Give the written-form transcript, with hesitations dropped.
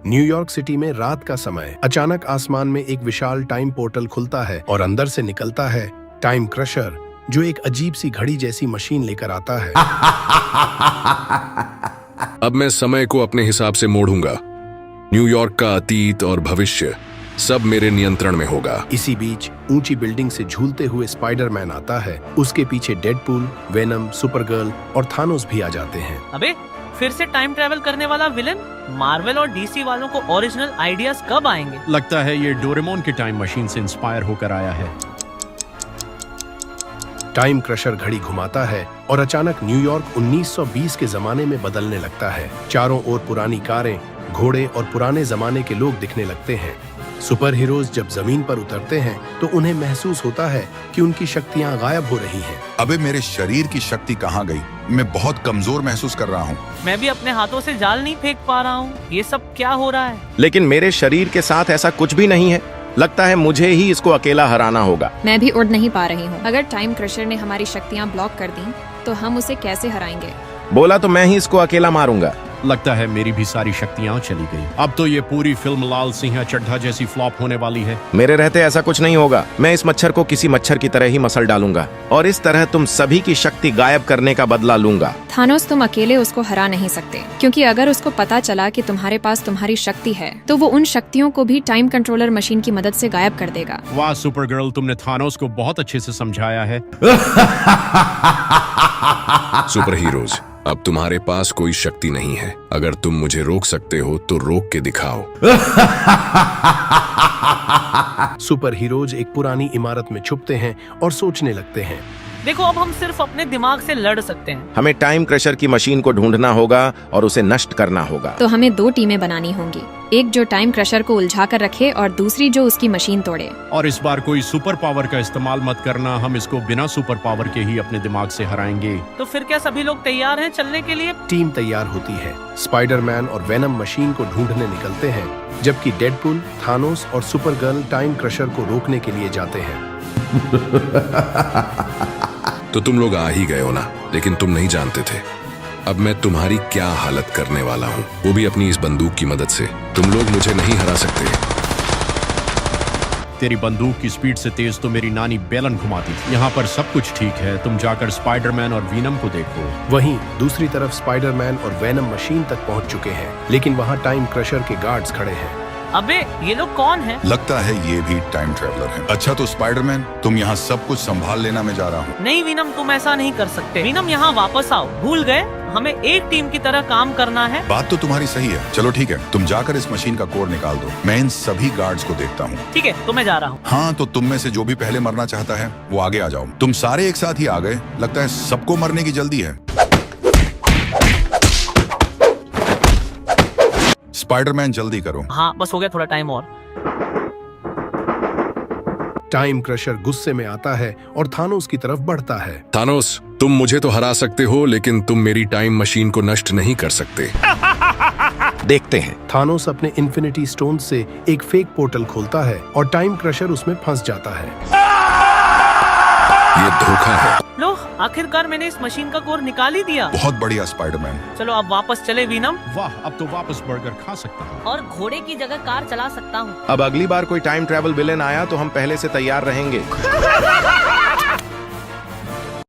New York city में रात का समय। अचानक आसमान में एक विशाल टाइम पोर्टल खुलता है और अंदर से निकलता है टाइम क्रशर, जो एक अजीब सी घड़ी जैसी मशीन लेकर आता है। अब मैं समय को अपने हिसाब से मोड़ूंगा। न्यूयॉर्क का अतीत और भविष्य सब मेरे नियंत्रण में होगा। इसी बीच ऊंची बिल्डिंग से झूलते हुए स्पाइडरमैन आता है। उसके पीछे डेडपूल, वेनम, सुपरगर्ल और थानोस भी आ जाते हैं। अबे फिर से टाइम ट्रेवल करने वाला विलन? मार्वल और डीसी वालों को ओरिजिनल आइडियाज कब आएंगे? लगता है ये डोरेमोन की टाइम मशीन से इंस्पायर होकर आया है। टाइम क्रशर घड़ी घुमाता है और अचानक न्यूयॉर्क 1920 के जमाने में बदलने लगता है। चारों ओर पुरानी कारें, घोड़े और पुराने जमाने के लोग दिखने लगते हैं। सुपर हीरोज जब जमीन पर उतरते हैं तो उन्हें महसूस होता है कि उनकी शक्तियां गायब हो रही हैं। अबे मेरे शरीर की शक्ति कहाँ गई? मैं बहुत कमजोर महसूस कर रहा हूँ। मैं भी अपने हाथों से जाल नहीं फेंक पा रहा हूँ। ये सब क्या हो रहा है? लेकिन मेरे शरीर के साथ ऐसा कुछ भी नहीं है। लगता है मुझे ही इसको अकेला हराना होगा। मैं भी उड़ नहीं पा रही हूँ। अगर टाइम क्रशर ने हमारी शक्तियाँ ब्लॉक कर दी तो हम उसे कैसे हराएंगे? बोला तो मैं ही इसको अकेला मारूंगा। लगता है मेरी भी सारी शक्तियाँ चली गई। अब तो ये पूरी फिल्म लाल सिंह चड्ढा जैसी फ्लॉप होने वाली है। मेरे रहते ऐसा कुछ नहीं होगा। मैं इस मच्छर को किसी मच्छर की तरह ही मसल डालूंगा और इस तरह तुम सभी की शक्ति गायब करने का बदला लूंगा। थानोस, तुम अकेले उसको हरा नहीं सकते, क्योंकि अगर उसको पता चला कि तुम्हारे पास तुम्हारी शक्ति है तो वो उन शक्तियों को भी टाइम कंट्रोलर मशीन की मदद से गायब कर देगा। वाह सुपरगर्ल, तुमने थानोस को बहुत अच्छे से समझाया है। सुपर हीरोज, अब तुम्हारे पास कोई शक्ति नहीं है। अगर तुम मुझे रोक सकते हो तो रोक के दिखाओ। सुपर हीरोज एक पुरानी इमारत में छुपते हैं और सोचने लगते हैं। देखो, अब हम सिर्फ अपने दिमाग से लड़ सकते हैं। हमें टाइम क्रशर की मशीन को ढूंढना होगा और उसे नष्ट करना होगा। तो हमें 2 टीमें बनानी होंगी, एक जो टाइम क्रशर को उलझा कर रखे और दूसरी जो उसकी मशीन तोड़े। और इस बार कोई सुपर पावर का इस्तेमाल मत करना। हम इसको बिना सुपर पावर के ही अपने दिमाग से हराएंगे। तो फिर क्या सभी लोग तैयार हैं चलने के लिए? टीम तैयार होती है। स्पाइडरमैन और वेनम मशीन को ढूंढने निकलते हैं, जबकि डेडपूल, थानोस और सुपरगर्ल टाइम क्रशर को रोकने के लिए जाते हैं। तो तुम लोग आ ही गए हो ना, लेकिन तुम नहीं जानते थे अब मैं तुम्हारी क्या हालत करने वाला हूँ, वो भी अपनी इस बंदूक की मदद से। तुम लोग मुझे नहीं हरा सकते। तेरी बंदूक की स्पीड से तेज तो मेरी नानी बेलन घुमाती थी। यहाँ पर सब कुछ ठीक है, तुम जाकर स्पाइडरमैन और वीनम को देखो। वहीं दूसरी तरफ स्पाइडरमैन और वेनम मशीन तक पहुंच चुके हैं, लेकिन वहां टाइम क्रशर के गार्ड्स खड़े हैं। अबे ये लोग कौन हैं? लगता है ये भी टाइम ट्रेवलर है। अच्छा तो स्पाइडरमैन, तुम यहाँ सब कुछ संभाल लेना, मैं जा रहा हूँ। नहीं वीनम, तुम ऐसा नहीं कर सकते। वीनम, यहाँ वापस आओ। भूल गए? हमें एक टीम की तरह काम करना है। बात तो तुम्हारी सही है। चलो ठीक है, तुम जाकर इस मशीन का कोड निकाल दो। मैं इन सभी गार्ड्स को देखता हूँ। ठीक है, तो मैं जा रहा हूँ। हाँ, तो तुम में से जो भी पहले मरना चाहता है वो आगे आ जाओ। तुम सारे एक साथ ही आ गए। लगता है सबको मरने की जल्दी है। स्पाइडरमैन जल्दी करो। हाँ, बस हो गया, थोड़ा टाइम और। टाइम क्रशर गुस्से में आता है और थानोस की तरफ बढ़ता है। थानोस, तुम मुझे तो हरा सकते हो, लेकिन तुम मेरी टाइम मशीन को नष्ट नहीं कर सकते। देखते हैं। थानोस अपने इन्फिनिटी स्टोन से एक फेक पोर्टल खोलता है और टाइम क्रशर उसमें फंस जाता है। ये धोखा है। लो, आखिरकार मैंने इस मशीन का कोड निकाल ही दिया। बहुत बढ़िया स्पाइडरमैन। चलो अब वापस चले वीनम। वाह, अब तो वापस बर्गर खा सकता हूँ और घोड़े की जगह कार चला सकता हूँ। अब अगली बार कोई टाइम ट्रैवल विलेन आया तो हम पहले से तैयार रहेंगे।